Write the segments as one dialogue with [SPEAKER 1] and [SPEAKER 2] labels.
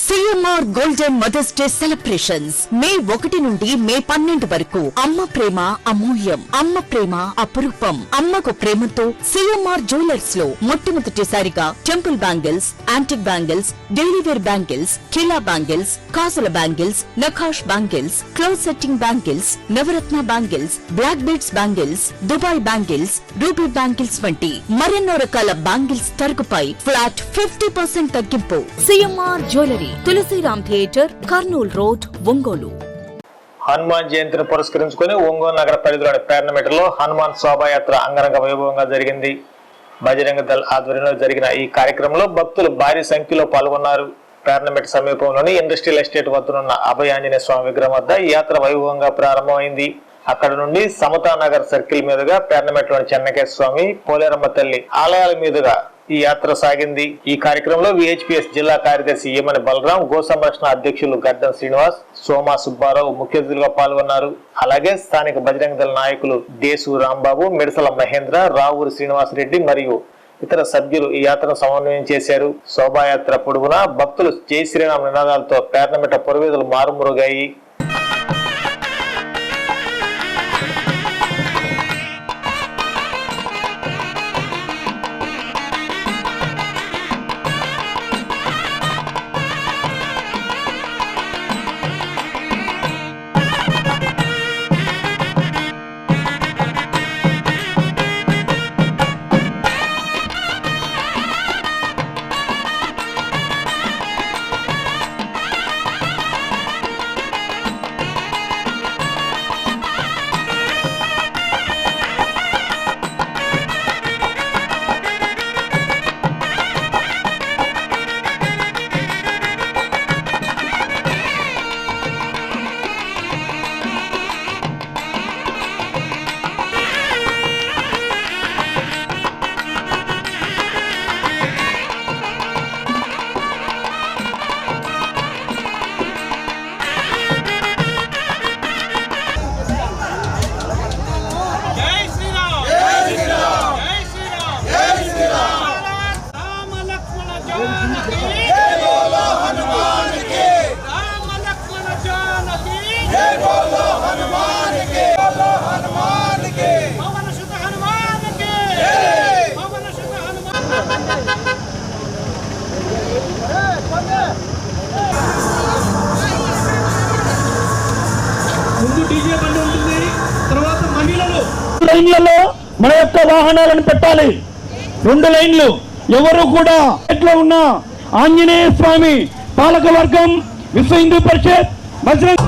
[SPEAKER 1] CMR Golden Mother's Day Celebrations May 1 నుండి మే 12 వరకు అమ్మ ప్రేమ అమూల్యం, అమ్మ ప్రేమ అపురూపం. అమ్మకు ప్రేమతో CMR జ్యువెలర్స్ లో మొట్టమొదటిసారిగా temple bangles, antique bangles, daily wear bangles, కిలా బ్యాంగిల్స్, కాసుల bangles, Nakash bangles, close setting bangles, Navaratna bangles, black beads bangles, Dubai bangles, ruby bangles వంటి మరెన్నో రకాల బ్యాంగిల్స్ తరుగుపై ఫ్లాట్ 50% తగ్గింపు. CMR jewellery, Tulasiram theatre, Kurnool road, Ongole.
[SPEAKER 2] Hanuman జయంతిని పురస్కరించుకుని ఒంగోలు నగర పరిధిలోని పేర్నమెటలో హనుమాన్ శోభాయాత్ర అంగరంగ వైభవంగా జరిగింది. బజరంగ దళ్ ఆధ్వర్యంలో జరిగిన ఈ కార్యక్రమంలో భక్తులు భారీ సంఖ్యలో పాల్గొన్నారు. పేర్నమెట సమీపంలోని ఇండస్ట్రియల్ ఎస్టేట్ వద్దనున్న అభయాంజనేయ స్వామి విగ్రహం వద్ద ఈ యాత్ర వైభవంగా ప్రారంభమైంది. అక్కడ నుండి సమతానగర్ సర్కిల్ మీదుగా పేర్నమెటలోని చెన్నకేశ్వర స్వామి, పోలేరమ్మ తల్లి ఆలయాల మీదుగా ఈ యాత్ర సాగింది. ఈ కార్యక్రమంలో VHPS జిల్లా కార్యదర్శి ఏమని బలరాం, గో సంరక్షణ అధ్యక్షులు గడ్డం శ్రీనివాస్, సోమా సుబ్బారావు ముఖ్య అతిథులుగా పాల్గొన్నారు. అలాగే స్థానిక బజరంగ దళ నాయకులు దేశు రాంబాబు, మిడసల మహేంద్ర, రావూరి శ్రీనివాసరెడ్డి మరియు ఇతర సభ్యులు ఈ యాత్రను సమన్వయం చేశారు. శోభాయాత్ర పొడవునా భక్తులు జై శ్రీరామ్ నినాదాలతో పేర్నమెట పురవీధులు మారుమరుగాయి.
[SPEAKER 3] లైన్లలో మన యొక్క వాహనాలను పెట్టాలి. 2 లైన్లు. ఎవరు కూడా ఎట్లా ఉన్నా ఆంజనేయ స్వామి పాలక వర్గం, విశ్వ హిందూ పరిషత్, బజరంగ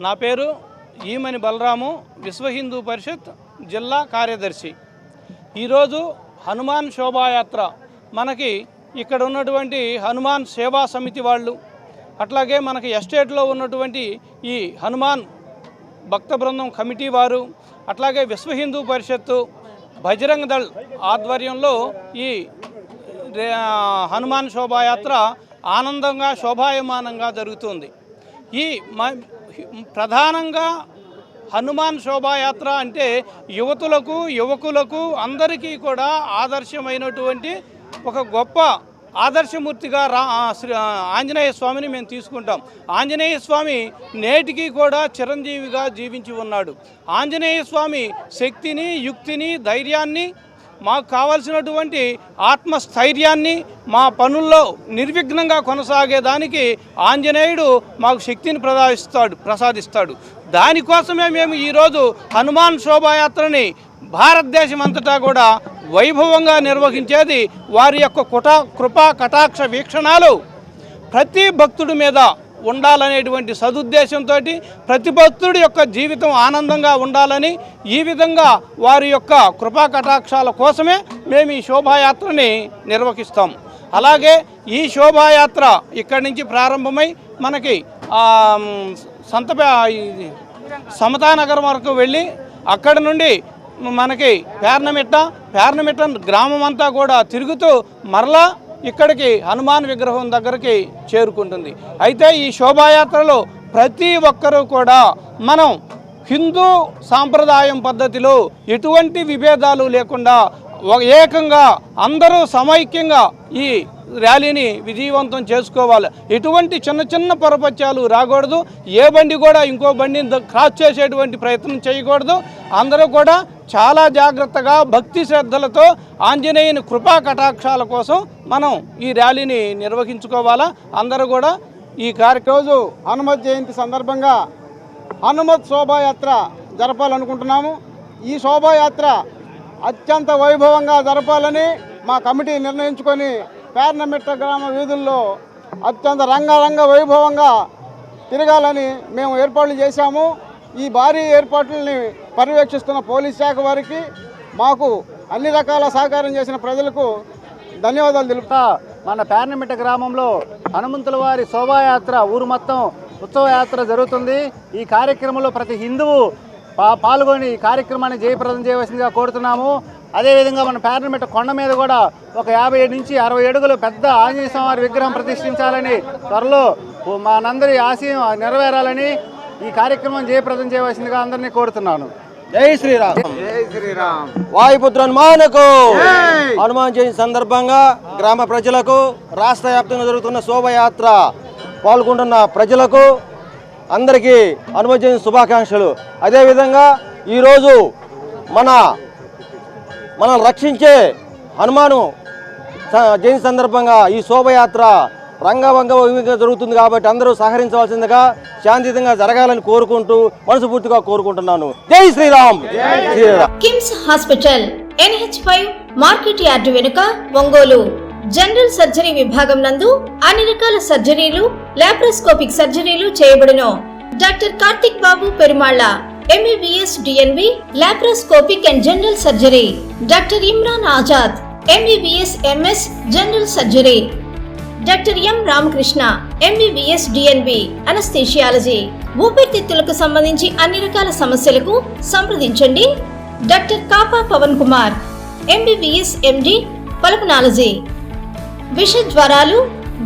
[SPEAKER 4] నా పేరు ఈమని బలరాము, విశ్వ హిందూ పరిషత్ జిల్లా కార్యదర్శి. ఈరోజు హనుమాన్ శోభాయాత్ర మనకి ఇక్కడ ఉన్నటువంటి హనుమాన్ సేవా సమితి వాళ్ళు, అట్లాగే మనకి ఎస్టేట్లో ఉన్నటువంటి ఈ హనుమాన్ భక్త బృందం కమిటీ వారు, అట్లాగే విశ్వ హిందూ పరిషత్తు, బజరంగ్ దళ్ ఆధ్వర్యంలో ఈ హనుమాన్ శోభాయాత్ర ఆనందంగా శోభాయమానంగా జరుగుతుంది. ఈ ప్రధానంగా హనుమాన్ శోభాయాత్ర అంటే యువకులకు అందరికీ కూడా ఆదర్శమైనటువంటి ఒక గొప్ప ఆదర్శమూర్తిగా ఆంజనేయ స్వామిని మేము తీసుకుంటాం. ఆంజనేయ స్వామి నేటికి కూడా చిరంజీవిగా జీవించి ఉన్నాడు. ఆంజనేయ స్వామి శక్తిని, యుక్తిని, ధైర్యాన్ని, మాకు కావలసినటువంటి ఆత్మస్థైర్యాన్ని, మా పనుల్లో నిర్విఘ్నంగా కొనసాగేదానికి ఆంజనేయుడు మాకు శక్తిని ప్రసాదిస్తాడు. దానికోసమే మేము ఈరోజు హనుమాన్ శోభాయాత్రని భారతదేశం అంతటా కూడా వైభవంగా నిర్వహించేది. వారి యొక్క కృపా కటాక్ష వీక్షణాలు ప్రతి భక్తుడి మీద ఉండాలనేటువంటి సదుద్దేశంతో ప్రతి భక్తుడి యొక్క జీవితం ఆనందంగా ఉండాలని ఈ విధంగా వారి యొక్క కృపా కటాక్షాల కోసమే మేము ఈ శోభాయాత్రని నిర్వహిస్తాం. అలాగే ఈ శోభాయాత్ర ఇక్కడి నుంచి ప్రారంభమై మనకి సమతానగరం వరకు వెళ్ళి అక్కడి నుండి మనకి పేర్నమిట్ట గ్రామం అంతా కూడా తిరుగుతూ మరలా ఇక్కడికి హనుమాన్ విగ్రహం దగ్గరికి చేరుకుంటుంది. అయితే ఈ శోభాయాత్రలో ప్రతి ఒక్కరూ కూడా మనం హిందూ సాంప్రదాయం పద్ధతిలో ఎటువంటి విభేదాలు లేకుండా ఏకంగా అందరూ సమైక్యంగా ఈ ర్యాలీని విజయవంతం చేసుకోవాలి. ఎటువంటి చిన్న పొరపత్యాలు రాకూడదు. ఏ బండి కూడా ఇంకో బండిని క్రాస్ చేసేటువంటి ప్రయత్నం చేయకూడదు. అందరూ కూడా చాలా జాగ్రత్తగా భక్తి శ్రద్ధలతో ఆంజనేయుని కృపా కటాక్షాల కోసం మనం ఈ ర్యాలీని నిర్వహించుకోవాలా. అందరూ కూడా ఈ రోజు
[SPEAKER 5] హనుమత్ జయంతి సందర్భంగా హనుమత్ శోభాయాత్ర జరపాలనుకుంటున్నాము. ఈ శోభాయాత్ర అత్యంత వైభవంగా జరపాలని మా కమిటీ నిర్ణయించుకొని పేర్నమిట్ట గ్రామ వీధుల్లో అత్యంత రంగరంగ వైభవంగా తిరగాలని మేము ఏర్పాట్లు చేశాము. ఈ భారీ ఏర్పాట్లని పర్యవేక్షిస్తున్న పోలీస్ శాఖ వారికి, మాకు అన్ని రకాల సహకారం చేసిన ప్రజలకు ధన్యవాదాలు తెలుపుతా.
[SPEAKER 6] మన పేర్నమిట్ట గ్రామంలో హనుమంతుల వారి శోభాయాత్ర ఊరు మొత్తం ఉత్సవయాత్ర జరుగుతుంది. ఈ కార్యక్రమంలో ప్రతి హిందువు పాల్గొని ఈ కార్యక్రమాన్ని జయప్రదం చేయవలసిందిగా కోరుతున్నాము. అదేవిధంగా మన పేర్నమిట్ట కొండ మీద కూడా ఒక 50 నుంచి 60 అడుగులు పెద్ద ఆంజనేయ స్వామి విగ్రహం ప్రతిష్ఠించాలని, త్వరలో మనందరి ఆశయం నెరవేరాలని ఈ కార్యక్రమం జయప్రదం చేయవలసిందిగా అందరినీ కోరుతున్నాను.
[SPEAKER 7] జై శ్రీరామ్.
[SPEAKER 5] జై శ్రీరామ్.
[SPEAKER 7] వాయుపుత్ర హనుమానుకు హనుమాన్ జయంతి సందర్భంగా గ్రామ ప్రజలకు, రాష్ట్ర వ్యాప్తంగా జరుగుతున్న శోభయాత్ర పాల్గొంటున్న ప్రజలకు అందరికీ హనుమాన్ జయంతి శుభాకాంక్షలు. అదేవిధంగా ఈరోజు మనం రక్షించే హనుమాను జయంతి సందర్భంగా ఈ శోభయాత్ర రంగవంగంగా జరుగుతుంది కాబట్టి అందరూ సహకరించవలసిందిగా, శాంతియుతంగా జరగాలని కోరుకుంటూ మనస్ఫూర్తిగా కోరుకుంటున్నాను. Jai Sriram.
[SPEAKER 8] KIMS hospital NH5 market yard వెనుక, ఒంగోలు. జనరల్ సర్జరీ విభాగం నందు అన్ని రకాల సర్జరీలు, లాప్రోస్కోపిక్ సర్జరీలు చేయబడును. Doctor Karthik Babu Perumalla MBBS DNB laparoscopic and general surgery. Doctor Imran Azad MBBS MS general surgery. Doctor M Ramakrishna MBBS DNB anaesthesiology. ఊపిరితిత్తులకు సంబంధించి అన్ని రకాల సమస్యలకు సంప్రదించండి. Doctor Kapa Pavan Kumar MBBS MD pulmonology. విష జ్వరాలు,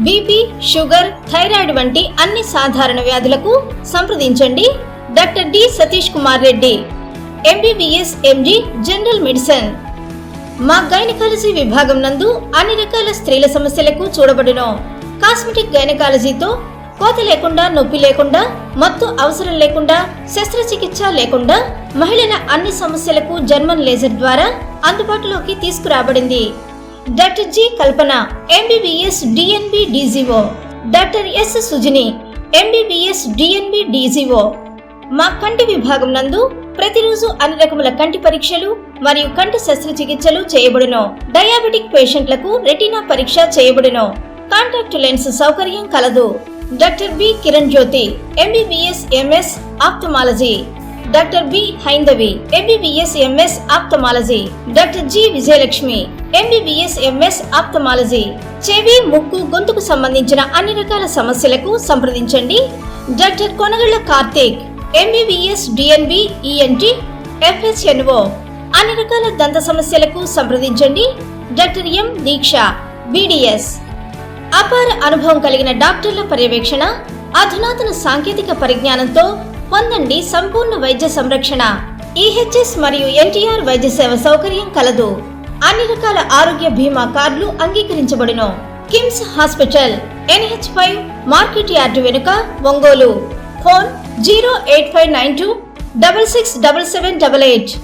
[SPEAKER 8] BP, షుగర్, థైరాయిడ్ వంటి అన్ని సాధారణ వ్యాధులకు సంప్రదించండి. Doctor D Satish Kumar Reddy MBBS MD general medicine. మా గైనకాలజీ విభాగం నందు అన్ని రకాల స్త్రీల సమస్యలకు చూడబడును. కాస్మెటిక్ గైనకాలజీతో కోత లేకుండా, నొప్పి లేకుండా, మత్తు అవసరం లేకుండా, శస్త్రచికిత్స లేకుండా మహిళల అన్ని సమస్యలకు జర్మన్ లేజర్ ద్వారా అందుబాటులోకి తీసుకురాబడింది. డాక్టర్ జి కల్పన MBBS DNB DGO. Doctor yes Sujini MBBS DNB DGO. మా కంటి విభాగం నందు ప్రతిరోజు అన్ని రకముల కంటి పరీక్షలు మరియు కంటి శస్త్రచికిత్సలు చేయబడును. డయాబెటిక్ పేషెంట్లకు రెటీనా పరీక్ష చేయబడును. కాంటాక్ట్ లెన్స్ సౌకర్యం కలదు. Doctor B Kiran Jyothi MBBS MS ophthalmology, doctor B Haindavi MBBS MS ophthalmology, doctor G Vijayalakshmi MBBS MS ophthalmology. చెవి, ముక్కు, గొంతుకు సంబంధించిన అన్ని రకాల సమస్యలకు సంప్రదించండి. Doctor Konagalla Karthik MBBS DNB ENT FHNO. అన్ని రకాల దంత సమస్యలకు సంప్రదించండి. Doctor M Deeksha BDS. అపార అనుభవం కలిగిన డాక్టర్ల పర్యవేక్షణ, అధునాతన సాంకేతిక పరిజ్ఞానంతో పొందండి సంపూర్ణ వైద్య సంరక్షణ. ఈహెచ్ఎస్ మరియు ఎన్టీఆర్ వైద్య సేవ సౌకర్యం కలదు. అన్ని రకాల ఆరోగ్య బీమా కార్డులు అంగీకరించబడును. KIMS hospital NH5 market yard వెనుక, ఒంగోలు. ఫోన్ 08592 667788.